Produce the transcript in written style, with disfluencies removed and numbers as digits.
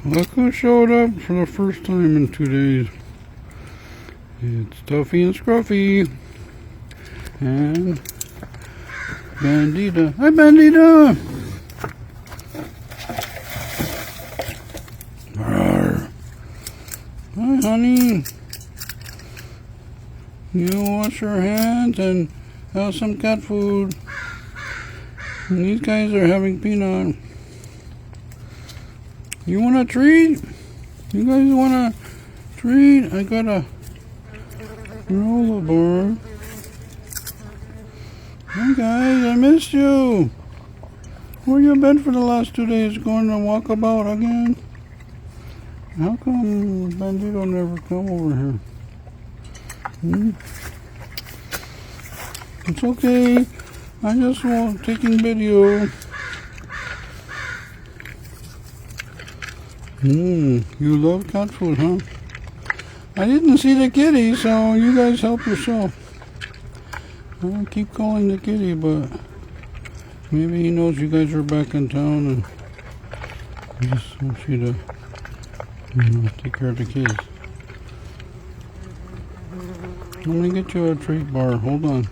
Look who showed up for the first time in 2 days. It's Stuffy and Scruffy. And Bandita. Hi, Bandita! Arr. Hi, honey. You wash your hands and have some cat food. And these guys are having peanut. You want a treat? You guys want a treat? I got a roller bar. Hey guys, I missed you. Where you been for the last 2 days? Going to walkabout again? How come Bandito never come over here? It's okay. I just want taking video. You love cat food, huh? I didn't see the kitty, so you guys help yourself. I keep calling the kitty, but maybe he knows you guys are back in town and he just wants you to, take care of the kids. Let me get you a treat bar. Hold on.